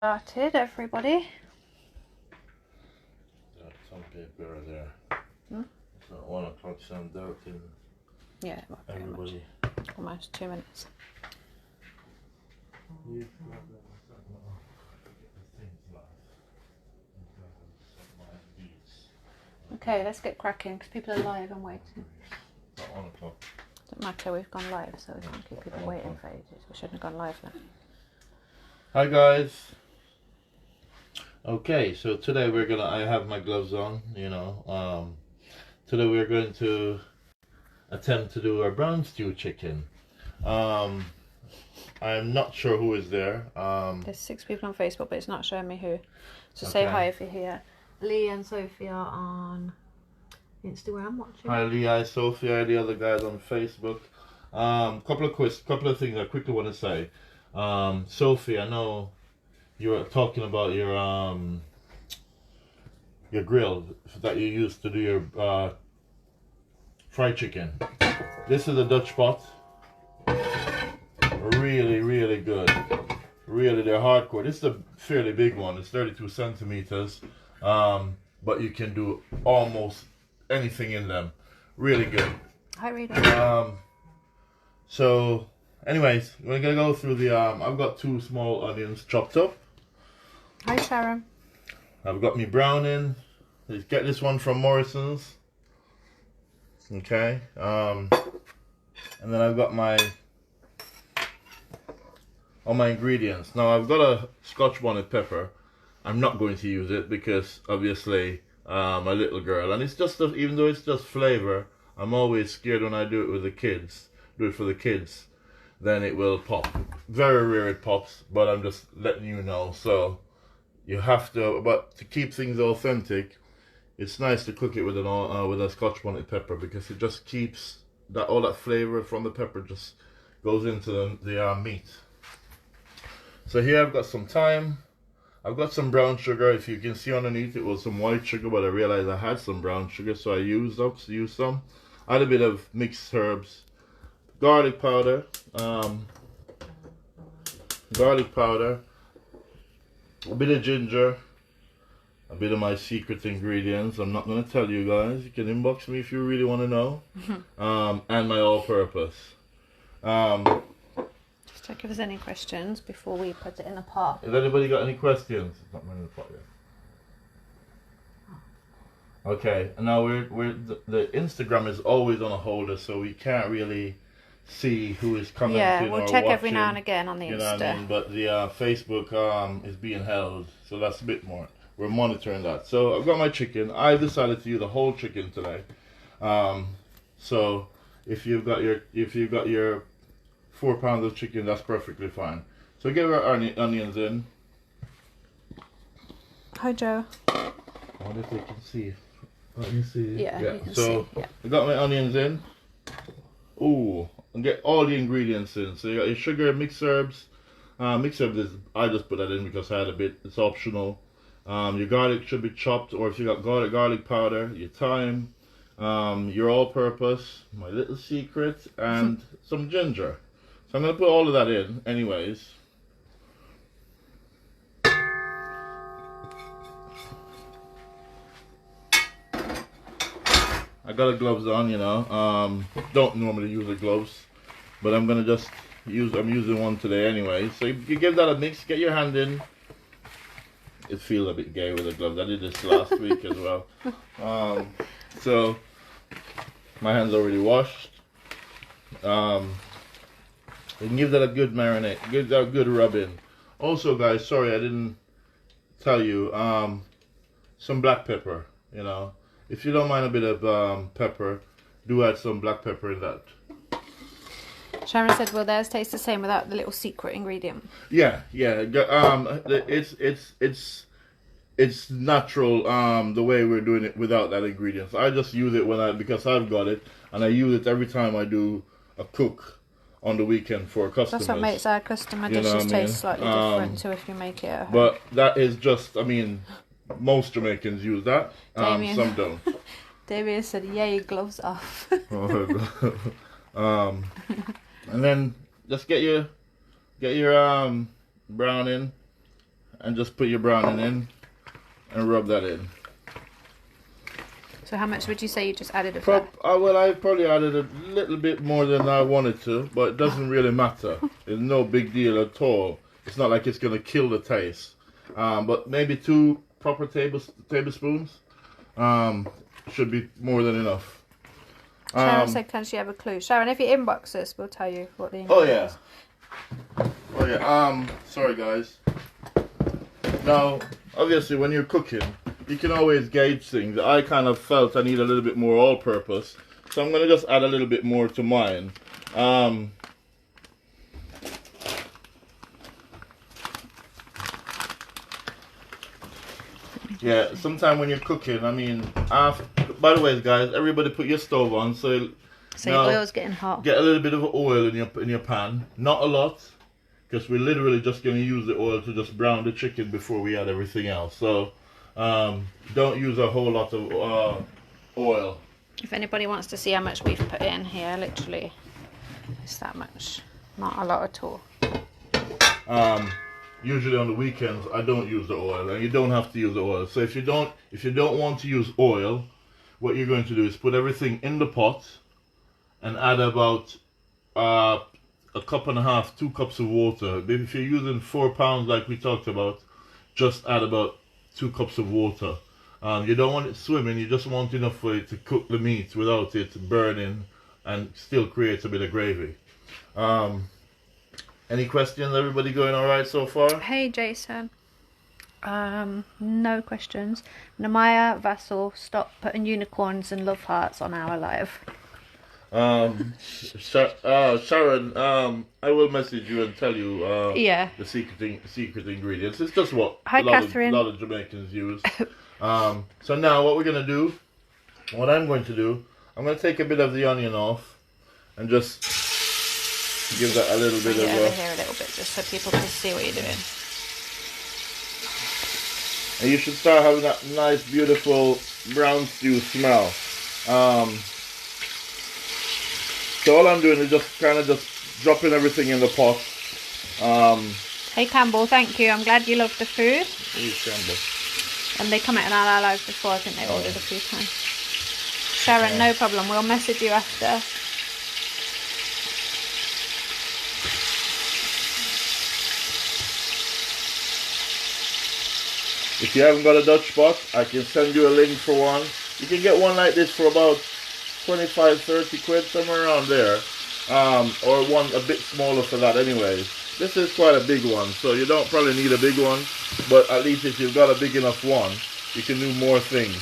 Started, everybody. Got some paper there. Hmm? It's not 1 o'clock, so I'm doubting Yeah, well, very everybody. much. Almost 2 minutes. Okay, let's get cracking because people are live and waiting. It's not 1 o'clock. Doesn't matter, we've gone live, so we can't keep people waiting for ages. We shouldn't have gone live then. Hi guys. Okay, so today I have my gloves on, you know. Today we're going to attempt to do our brown stew chicken. I'm not sure who is there. There's 6 people on Facebook, but it's not showing me who. So Okay. say hi if you're here. Lee and Sophie are on Instagram watching. Hi Lee, hi Sophie, hi the other guys on Facebook. Couple of things I quickly want to say. Sophie, I know you were talking about your grill that you used to do your fried chicken. This is a Dutch pot. Really good. Really, they're hardcore. This is a fairly big one. It's 32 centimeters. But you can do almost anything in them. Really good. Hi, Rita. So, anyways, we're gonna go through the. I've got 2 small onions chopped up. Hi, Sharon. I've got me browning. Let's get this one from Morrison's. Okay. And then I've got all my ingredients. Now I've got a Scotch bonnet pepper. I'm not going to use it because obviously my little girl, and it's just even though it's just flavor, I'm always scared when I do it with the kids. Do it for the kids, then it will pop. Very rare it pops, but I'm just letting you know. So you have to, but to keep things authentic, it's nice to cook it with a Scotch bonnet pepper because it just keeps that all that flavor from the pepper just goes into the meat. So here I've got some thyme. I've got some brown sugar. If you can see underneath, it was some white sugar, but I realized I had some brown sugar, so I used some. I had a bit of mixed herbs, garlic powder, a bit of ginger, a bit of my secret ingredients. I'm not going to tell you guys. You can inbox me if you really want to know. And my all-purpose. Just check if there's any questions before we put it in the pot. Has anybody got any questions? It's not in the pot yet. Okay, and now the Instagram is always on a holder, so we can't really see who is commenting. Yeah, we'll or check watching, every now and again on the you Insta. know what I mean? But the Facebook is being held, so that's a bit more. We're monitoring that. So I've got my chicken. I decided to use the whole chicken today. So if you've got your 4 pounds of chicken, that's perfectly fine. So get our onions in. Hi, Joe. I wonder if they can see. Let me see. Yeah, you can so see. Yeah. I got my onions in. Ooh, and get all the ingredients in. So you got your sugar, mixed herbs. Mixed herbs is, I just put that in because I had a bit. It's optional. Your garlic should be chopped, or if you got garlic powder, your thyme, your all-purpose, my little secret, and some ginger. So I'm gonna put all of that in, anyways. I got the gloves on, you know. Don't normally use the gloves, but I'm gonna just I'm using one today anyway. So you give that a mix, get your hand in. It feels a bit gay with the gloves. I did this last week as well. So my hands already washed. You can give that a good marinade, good rub in. Also, guys, sorry I didn't tell you. Some black pepper, you know. If you don't mind a bit of pepper, do add some black pepper in that. Sharon said, "Will theirs taste the same without the little secret ingredient?" Yeah. It's natural. The way we're doing it without that ingredient. I just use it because I've got it, and I use it every time I do a cook on the weekend for customers. That's what makes our customer dishes taste slightly different to if you make it at home. But that is just, I mean, most Jamaicans use that. Some don't. Damien said, "Yay, gloves off." And then just get your browning, and just put your browning in and rub that in. So how much would you say you just added of that? Well, I probably added a little bit more than I wanted to, but it doesn't really matter. It's no big deal at all. It's not like it's going to kill the taste. But maybe 2 proper tablespoons should be more than enough. Sharon said, can she have a clue? Sharon, if you inbox us, we'll tell you what the ingredients are. Oh yeah. Sorry guys. Now, obviously, when you're cooking, you can always gauge things. I kind of felt I need a little bit more all-purpose, so I'm gonna just add a little bit more to mine. Yeah, sometime when you're cooking, I mean, by the way, guys, everybody put your stove on, so your oil's getting hot. Get a little bit of oil in your pan, not a lot, because we're literally just going to use the oil to just brown the chicken before we add everything else. So don't use a whole lot of oil. If anybody wants to see how much we've put in here, literally, it's that much, not a lot at all. Usually on the weekends I don't use the oil, and you don't have to use the oil. So if you don't want to use oil, what you're going to do is put everything in the pot and add about a cup and a half, 2 cups of water. If you're using 4 pounds like we talked about, just add about 2 cups of water. You don't want it swimming, you just want enough for it to cook the meat without it burning and still create a bit of gravy. Any questions? Everybody going all right so far? Hey, Jason. No questions. Namaya Vassal, stop putting unicorns and love hearts on our live. Sharon, I will message you and tell you the secret ingredients. It's just what a lot of Jamaicans use. So now what I'm going to do, I'm going to take a bit of the onion off and just give that a little bit of over here a little bit, just so people can see what you're doing. And you should start having that nice, beautiful brown stew smell. So all I'm doing is just dropping everything in the pot. Hey Campbell, thank you. I'm glad you love the food. Hey Campbell. And they commented on our lives before. I think they ordered a few times. Sharon, no problem. We'll message you after. If you haven't got a Dutch pot, I can send you a link for one. You can get one like this for about 25-30 quid, somewhere around there. Or one a bit smaller for that anyways. This is quite a big one, so you don't probably need a big one. But at least if you've got a big enough one, you can do more things.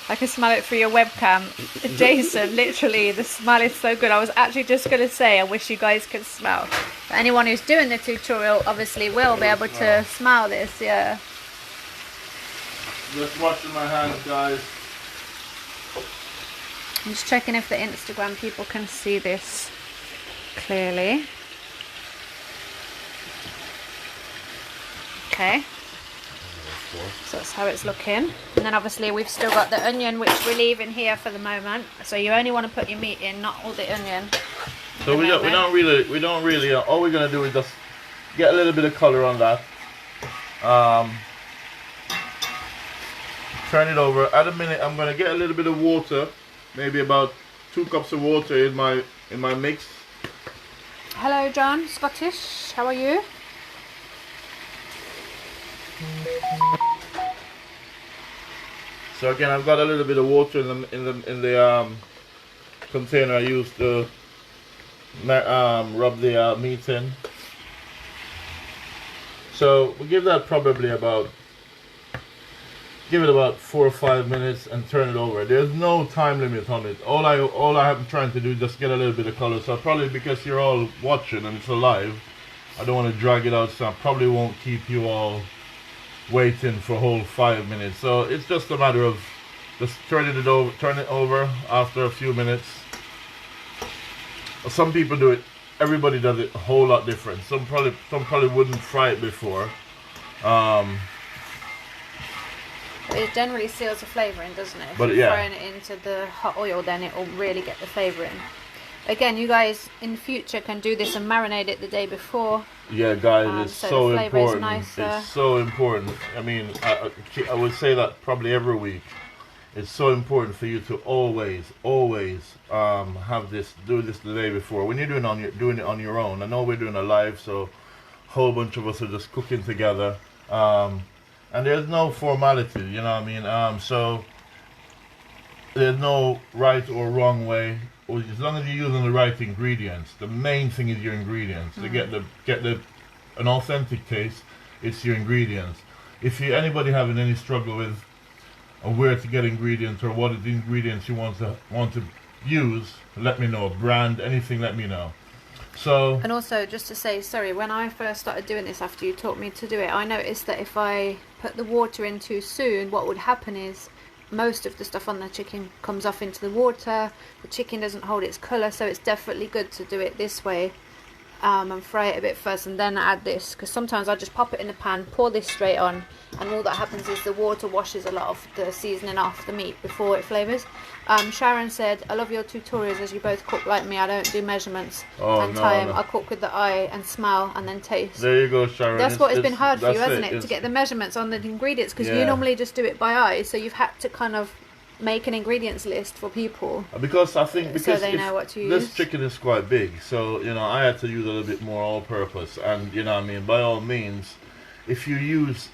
I can smell it through your webcam. Jason, literally, the smell is so good. I was actually just going to say, I wish you guys could smell. But anyone who's doing the tutorial obviously will be able to smell this, yeah. Just washing my hands, guys. I'm just checking if the Instagram people can see this clearly. Okay. So that's how it's looking. And then obviously we've still got the onion, which we're leaving here for the moment. So you only want to put your meat in, not all the onion. So we don't really. All we're gonna do is just get a little bit of color on that. Turn it over. At a minute, I'm gonna get a little bit of water, maybe about 2 cups of water in my mix. Hello, John, Scottish. How are you? So again, I've got a little bit of water in the container I used to rub the meat in. So we give that probably about 4 or 5 minutes and turn it over. There's no time limit on it. All I'm trying to do is just get a little bit of color. So probably because you're all watching and it's alive, I don't want to drag it out, so I probably won't keep you all waiting for a whole 5 minutes. So it's just a matter of just turn it over after a few minutes. Some people do it, everybody does it a whole lot different. Some probably wouldn't fry it before. it generally seals the flavour in, doesn't it? If But you're yeah. throwing it into the hot oil, then it will really get the flavour in. Again, you guys in future can do this and marinate it the day before. Yeah, guys, it's so so the flavour is important. nicer. It's so important. I mean, I would say that probably every week. It's so important for you to always have this, do this the day before. When you're doing it on your own. I know we're doing a live, so a whole bunch of us are just cooking together. And there's no formality, you know what I mean? So there's no right or wrong way. As long as you're using the right ingredients. The main thing is your ingredients. To get an authentic taste, it's your ingredients. If anybody having any struggle with where to get ingredients or what are the ingredients you want to use, let me know. Brand, anything, let me know. So, and also, just to say, sorry, when I first started doing this after you taught me to do it, I noticed that if I put the water in too soon, what would happen is most of the stuff on the chicken comes off into the water. The chicken doesn't hold its colour, so it's definitely good to do it this way. And fry it a bit first and then add this, because sometimes I just pop it in the pan, pour this straight on, and all that happens is the water washes a lot of the seasoning off the meat before it flavours. Sharon said, I love your tutorials as you both cook like me. I don't do measurements and time. I cook with the eye and smell and then taste. There you go, Sharon. That's what it's been hard for you, hasn't it? To get the measurements on the ingredients, because you normally just do it by eye, so you've had to kind of make an ingredients list for people, because I think so they know what to use. This chicken is quite big, so I had to use a little bit more all-purpose, and I mean, by all means, if you're using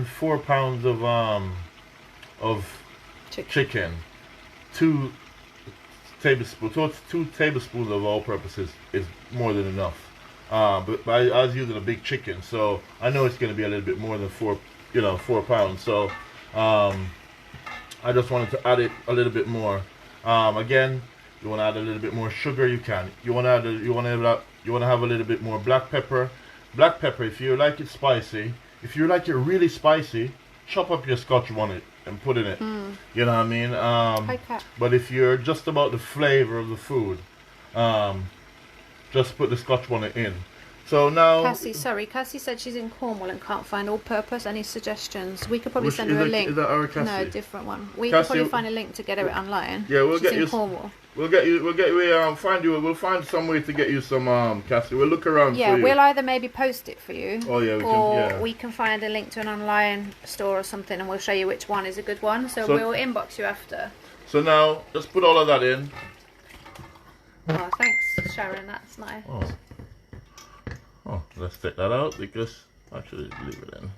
4 pounds of chicken, 2 tablespoons of all-purpose is more than enough. But I was using a big chicken, so I know it's going to be a little bit more than 4 pounds. So I just wanted to add it a little bit more. Again, you want to add a little bit more sugar, you can. You want to have a little bit more black pepper. Black pepper, if you like it spicy, if you like it really spicy, chop up your Scotch bonnet and put in it. You know what I mean? But if you're just about the flavor of the food, just put the Scotch bonnet in. So now, Cassie said she's in Cornwall and can't find all-purpose. Any suggestions? We could probably send her a link. Is that our Cassie? No, a different one. We could probably find a link to get her online. Yeah, we'll get you. Cornwall. We'll find some way to get you some, Cassie. We'll look around for you. Yeah, we'll either maybe post it for you. Oh yeah, we can find a link to an online store or something, and we'll show you which one is a good one. So we'll inbox you after. So now, let's put all of that in. Oh, thanks, Sharon. That's nice. Oh, let's take that out because actually leave it in.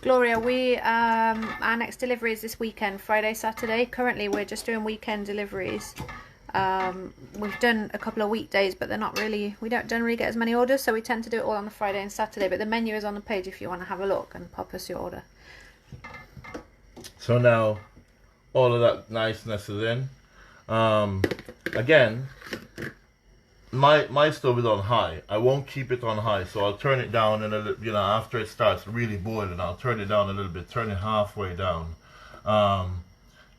Gloria, our next delivery is this weekend, Friday, Saturday. Currently, we're just doing weekend deliveries. We've done a couple of weekdays, but they're not really. We don't generally get as many orders, so we tend to do it all on the Friday and Saturday. But the menu is on the page if you want to have a look and pop us your order. So now, all of that niceness is in. Again. My stove is on high. I won't keep it on high, so I'll turn it down and after it starts really boiling, I'll turn it down a little bit, turn it halfway down.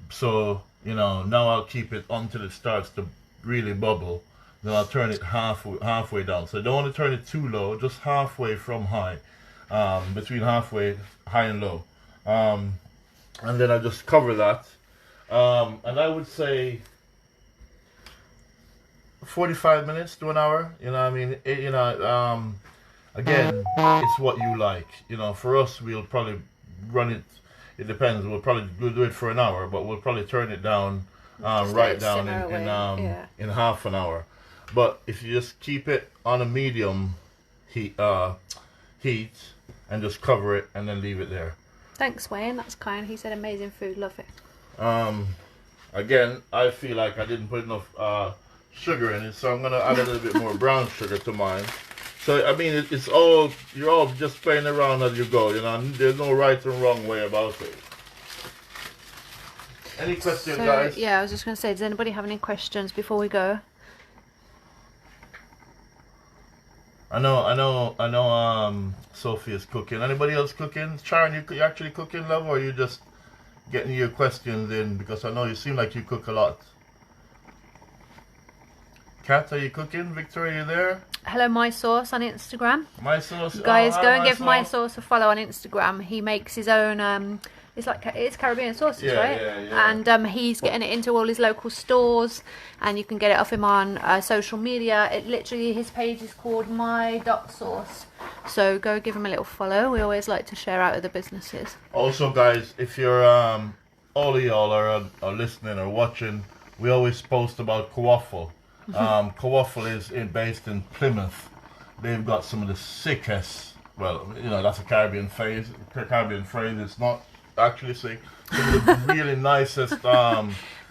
So now I'll keep it until it starts to really bubble. Then I'll turn it halfway down. So I don't want to turn it too low, just halfway from high, between halfway high and low. And then I just cover that. And I would say 45 minutes to an hour, again, it's what you like. For us, we'll probably run it, it depends, we'll do it for an hour, but we'll probably turn it down, right down in half an hour. But if you just keep it on a medium heat and just cover it and then leave it there. Thanks, Wayne, that's kind. He said amazing food, love it. Again, I feel like I didn't put enough sugar in it, so I'm gonna add a little bit more brown sugar to mine. So I mean, you're all just playing around as you go. There's no right and wrong way about it. Any questions, guys? Yeah, I was just gonna say, does anybody have any questions before we go? I know. Sophie is cooking. Anybody else cooking? Sharon, you actually cooking, love, or are you just getting your questions in? Because I know you seem like you cook a lot. Kat, are you cooking? Victoria, are you there? Hello My Sauce on Instagram. My Sauce. Guys, oh, go and My give My Sauce. Sauce a follow on Instagram. He makes his own. It's Caribbean sauces, Yeah, right? yeah. And he's getting it into all his local stores, and you can get it off him on social media. It literally, his page is called my.sauce. So go give him a little follow. We always like to share out other businesses. Also, guys, if you're all of y'all are listening or watching, we always post about Cowaffle. Cowaffle is based in Plymouth. They've got some of the sickest. Well, you know, that's a Caribbean phrase. It's not actually sick. Some of the really nicest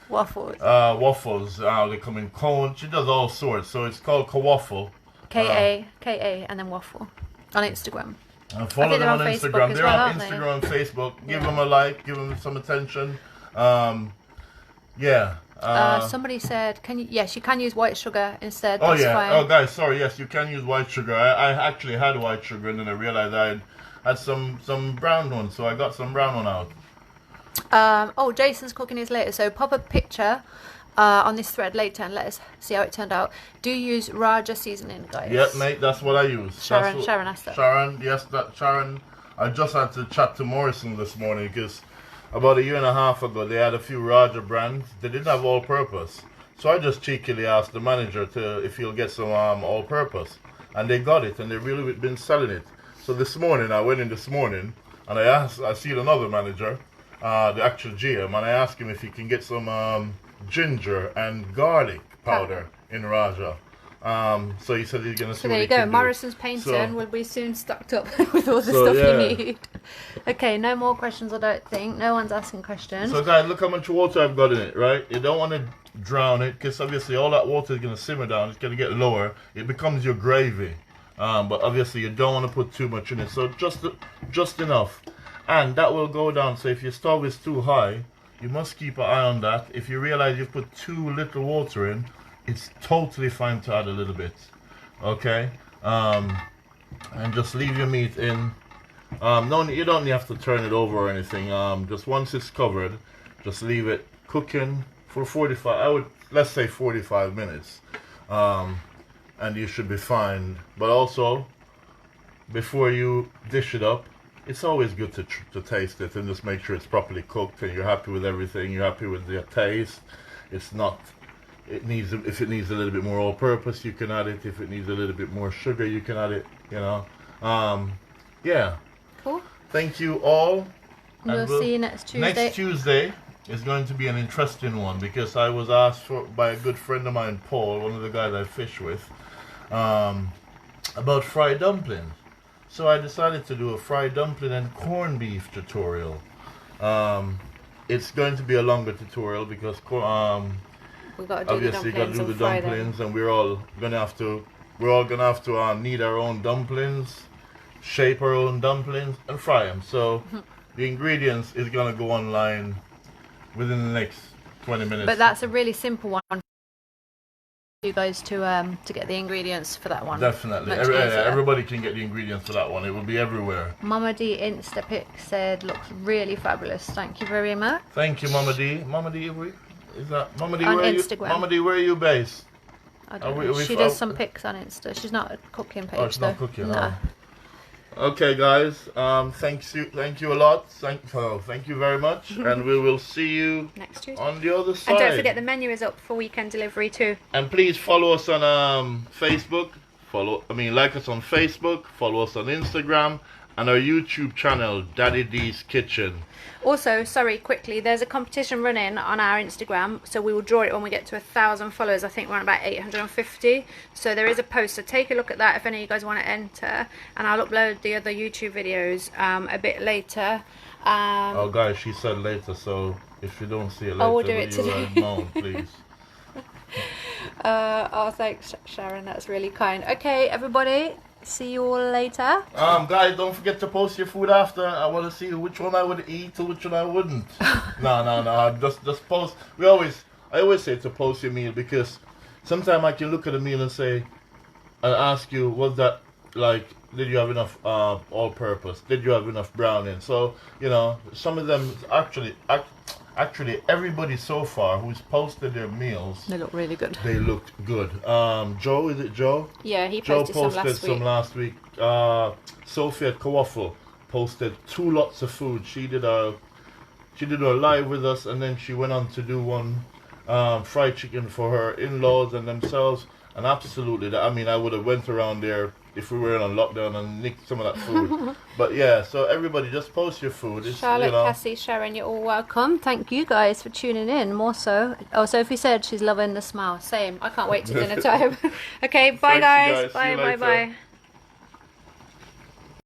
Waffles. waffles. They come in cones. She does all sorts. So it's called Cowaffle. K-A, and then waffle on Instagram. And follow them on Facebook Instagram. as They're well, on aren't they? Instagram and Facebook. Give them a like. Give them some attention. Yeah. Somebody said, "Can you?" Yes, you can use white sugar instead. Oh That's yeah. fine. Oh guys, sorry. Yes, you can use white sugar. I actually had white sugar, and then I realized I had some brown one, so I got some brown one out. Jason's cooking his later, so pop a picture on this thread later and let us see how it turned out. Do use Raja seasoning, guys. Yep, mate. That's what I use. Sharon asked that. Sharon, yes, that Sharon. I just had to chat to Morrison this morning because about 1.5 years ago they had a few Raja brands. They didn't have all-purpose, so I just cheekily asked the manager if he'll get some all-purpose, and they got it, and they really been selling it. So this morning I went in and I seen another manager, the actual GM, and I asked him if he can get some ginger and garlic powder in Raja. So he said he's gonna see. So what there you he go. can do. Morrison's painting So- will be soon stocked up with all the So, stuff yeah. you need. Okay, no more questions, I don't think. No one's asking questions. So guys, look how much water I've got in it, right? You don't want to drown it because obviously all that water is going to simmer down. It's going to get lower. It becomes your gravy. But obviously you don't want to put too much in it. So just enough. And that will go down. So if your stove is too high, you must keep an eye on that. If you realize you put too little water in, it's totally fine to add a little bit. Okay? And just leave your meat in. No, you don't have to turn it over or anything. Just once it's covered, just leave it cooking for 45 minutes. And you should be fine. But also, before you dish it up, it's always good to taste it and just make sure it's properly cooked and you're happy with everything. You're happy with the taste. It's not. If it needs a little bit more all-purpose, you can add it. If it needs a little bit more sugar, you can add it. You know. Yeah. Cool. Thank you all. We'll see you next Tuesday. Next Tuesday is going to be an interesting one because I was asked by a good friend of mine, Paul, one of the guys I fish with, about fried dumplings. So I decided to do a fried dumpling and corned beef tutorial. It's going to be a longer tutorial because We've got to do obviously the got to do the and fry them. dumplings, and we're all gonna have to knead our own dumplings, shape our own dumplings, and fry them. So the ingredients is gonna go online within the next 20 minutes. But that's a really simple one for you guys to get the ingredients for that one. Definitely. Much easier. Everybody can get the ingredients for that one. It will be everywhere. Mama D Instapic said looks really fabulous. Thank you very much. Thank you, Mama D. Mama D, is that Mama D? On where Instagram. you, Mama D, where are you based? I don't Are we- know. are we She f- does some pics on Insta. She's not a cooking page. Oh, she's not though. cooking. No. Oh. Okay, guys. Thank you a lot. Thank you very much, and we will see you Next Tuesday. on the other side. And don't forget the menu is up for weekend delivery too. And please follow us on Facebook. Like us on Facebook. Follow us on Instagram and our YouTube channel, Daddy D's Kitchen. Also, sorry, quickly, there's a competition running on our Instagram, so we will draw it when we get to 1,000 followers. I think we're on about 850. So there is a post, so take a look at that if any of you guys want to enter, and I'll upload the other YouTube videos a bit later. Oh, guys, she said later, so if you don't see it later, I will do it will you today. know, please. Thanks, Sharon. That's really kind. Okay, everybody. See you all later. Guys, don't forget to post your food after. I want to see which one I would eat or which one I wouldn't. No. Just post. I always say to post your meal because sometimes I can look at a meal and say, I'll ask you, was that like, did you have enough all-purpose? Did you have enough browning? So, you know, some of them actually everybody so far who's posted their meals, They look really good. they looked good. Joe, is it Joe? Yeah, he Joe posted some last week. Sophia Kawafel posted 2 lots of food. She did a live with us, and then she went on to do one fried chicken for her in-laws and themselves. And absolutely, I mean, I would have went around there if we were on lockdown and nicked some of that food. But yeah, so everybody just post your food. It's, Charlotte, you know, Cassie, Sharon, you're all welcome. Thank you guys for tuning in. More so. Oh, Sophie said she's loving the smell. Same. I can't wait to dinner time. Okay, bye Thanks, you guys. guys. See Bye, you bye, later. bye.